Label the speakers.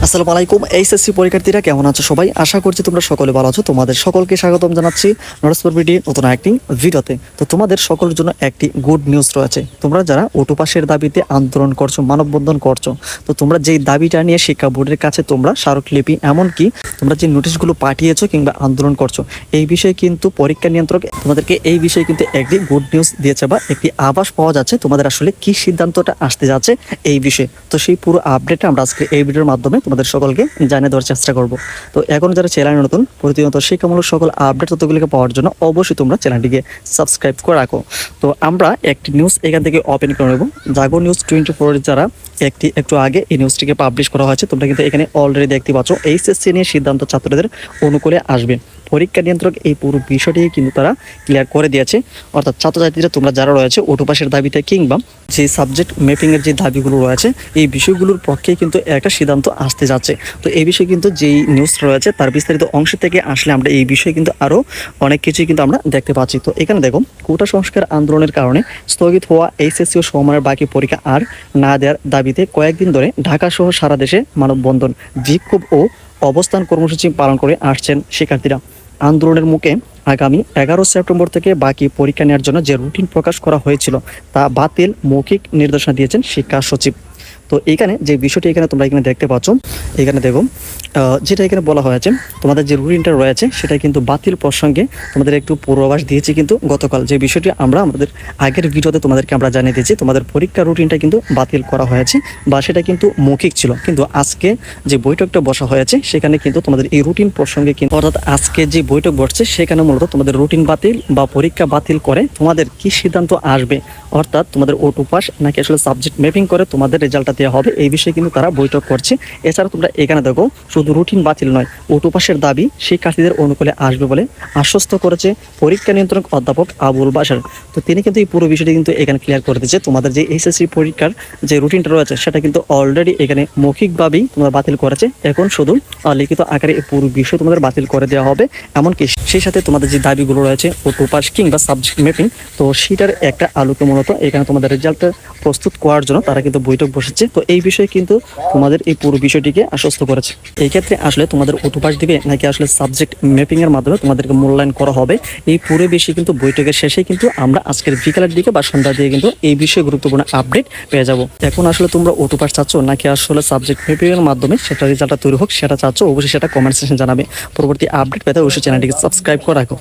Speaker 1: আসসালামু আলাইকুম এইচএসসি পরীক্ষার্থীরা কেমন আছো সবাই? আশা করছি তোমরা সকলে ভালো আছো। তোমাদের সকলকে স্বাগতম জানাচ্ছি নোটসপরবিডি নতুন একটি ভিডিওতে। তো তোমাদের সকলের জন্য একটি গুড নিউজ রয়েছে। তোমরা যারা অটো পাসের দাবিতে আন্দোলন করছো, মানববন্ধন করছো, তো তোমরা যেই দাবিটা নিয়ে শিক্ষা বোর্ডের কাছে তোমরা স্মারকলিপি এমনকি তোমরা যে নোটিশগুলো পাঠিয়েছো কিংবা আন্দোলন করছো, এই বিষয়ে কিন্তু পরীক্ষা নিয়ন্ত্রক তোমাদেরকে এই বিষয়ে কিন্তু একটি গুড নিউজ দিয়েছে বা একটি আভাস পাওয়া যাচ্ছে তোমাদের আসলে কি সিদ্ধান্তটা আসতে যাচ্ছে এই বিষয়ে। তো সেই পুরো আপডেটটা আমরা আজকে এই ভিডিওর মাধ্যমে তোমাদের সকলকে জানিয়ে দেওয়ার চেষ্টা করব। তো এখন যারা চ্যানেলে নতুন, প্রতিনিয়ত শিক্ষামূলক সকল আপডেট তথ্যগুলিকে পাওয়ার জন্য অবশ্যই তোমরা চ্যানেলটিকে সাবস্ক্রাইব করে রাখো। তো আমরা একটি নিউজ এখান থেকে ওপেন করে নেব। জাগো নিউজ 24 যারা একটু আগে এই নিউজটিকে পাবলিশ করা হয়েছে, তোমরা কিন্তু এখানে অলরেডি দেখতে পাচ্ছ এইচএসসি নিয়ে সিদ্ধান্ত ছাত্রদের অনুকূলে আসবে। পরীক্ষা নিয়ন্ত্রক এই পুরো বিষয়টি কিন্তু তারা ক্লিয়ার করে দিয়েছে। অর্থাৎ ছাত্রছাত্রীরা তোমরা যারা রয়েছে অটো পাসের দাবিতে কিংবা যে সাবজেক্ট ম্যাপিংয়ের যে দাবিগুলো রয়েছে, এই বিষয়গুলোর পক্ষে কিন্তু একটা সিদ্ধান্ত আসতে যাচ্ছে। তো এই বিষয়ে কিন্তু যেই নিউজ রয়েছে তার বিস্তারিত অংশ থেকে আসলে আমরা এই বিষয়ে কিন্তু আরও অনেক কিছুই কিন্তু আমরা দেখতে পাচ্ছি। তো এখানে দেখো, কোটা সংস্কার আন্দোলনের কারণে স্থগিত হওয়া এইচএসসি ও সমমানের বাকি পরীক্ষা আর না দেওয়ার দাবিতে কয়েকদিন ধরে ঢাকা সহ সারা দেশে মানববন্ধন, বিক্ষোভ ও অবস্থান কর্মসূচি পালন করে আসছেন শিক্ষার্থীরা। আন্দোলনের মুখে আগামী 11 সেপ্টেম্বর থেকে বাকি পরীক্ষা নেওয়ার জন্য যে রুটিন প্রকাশ করা হয়েছিল তা বাতিল মৌখিক নির্দেশনা দিয়েছেন শিক্ষা সচিব। তো এইখানে যে বিষয়টি এখানে তোমরা এখানে দেখতে পাচ্ছ, এখানে দেখো যেটা এখানে বলা হয়েছে তোমাদের যে রুটিনটা রয়েছে সেটা কিন্তু বাতিল প্রসঙ্গে তোমাদের একটু পূর্বাভাস দিয়েছি কিন্তু গতকাল, যে বিষয়টি আমরা আমাদের আগের ভিডিওতে তোমাদেরকে আমরা জানিয়ে দিয়েছি তোমাদের পরীক্ষার রুটিনটা কিন্তু বাতিল করা হয়েছে বা সেটা কিন্তু মৌখিক ছিল। কিন্তু আজকে যে বৈঠকটা বসা হয়েছে সেখানে কিন্তু তোমাদের এই রুটিন প্রসঙ্গে কিন্তু, অর্থাৎ আজকে যে বৈঠক বসছে সেখানে মূলত তোমাদের রুটিন বাতিল বা পরীক্ষা বাতিল করে তোমাদের কি সিদ্ধান্ত আসবে, অর্থাৎ তোমাদের অটো পাস নাকি আসলে সাবজেক্ট ম্যাপিং করে তোমাদের রেজাল্টটা দেওয়া হবে, এই বিষয়ে কিন্তু তারা বৈঠক করছে। এছাড়া তোমরা এখানে দেখো শুধু রুটিন বাতিল নয়, অটো পাসের দাবি শিক্ষার্থীদের অনুকূলে আসবে বলে আশ্বস্ত করেছে পরীক্ষা নিয়ন্ত্রক অধ্যাপক আবুল বাশার। তো তিনি কিন্তু এই পুরো বিষয়টি কিন্তু এখানে ক্লিয়ার করে দিচ্ছে তোমাদের যে এইচএসসি পরীক্ষার যে রুটিনটা রয়েছে সেটা কিন্তু অলরেডি এখানে মৌখিকভাবেই তোমরা বাতিল করেছে। এখন শুধু লিখিত আকারে এই পুরো বিষয় তোমাদের বাতিল করে দেওয়া হবে। এমনকি সেই সাথে তোমাদের যে দাবিগুলো রয়েছে অটো পাস কিংবা সাবজেক্ট ম্যাপিং, তো সেটার একটা আলোকে মূলত এখানে তোমাদের রেজাল্টটা প্রস্তুত করার জন্য তারা কিন্তু বৈঠক বসেছে। তো এই বিষয়ে কিন্তু তোমাদের এই পুরো বিষয়টিকে আশ্বস্ত করেছে। এই ক্ষেত্রে আসলে তোমাদের অটো পাস দিবে নাকি আসলে সাবজেক্ট ম্যাপিং এর মাধ্যমে তোমাদেরকে মূল্যায়ন করা হবে, এই পুরো বিষয়ে কিন্তু বৈঠকের শেষে কিন্তু আমরা আজকের বিকালের দিকে বা সন্ধ্যার দিকে কিন্তু এই বিষয়ে গুরুত্বপূর্ণ আপডেট পেয়ে যাব। এখন আসলে তোমরা অটো পাস চাচ্ছ নাকি আসলে সাবজেক্ট ম্যাপিং এর মাধ্যমে সেটা রেজাল্টটা তৈরি হোক সেটা চাচ্ছ, অবশ্যই সেটা কমেন্ট সেকশনে জানাবে। পরবর্তী আপডেট পেতে অবশ্যই চ্যানেলটিকে সাবস্ক্রাইব করে রাখো।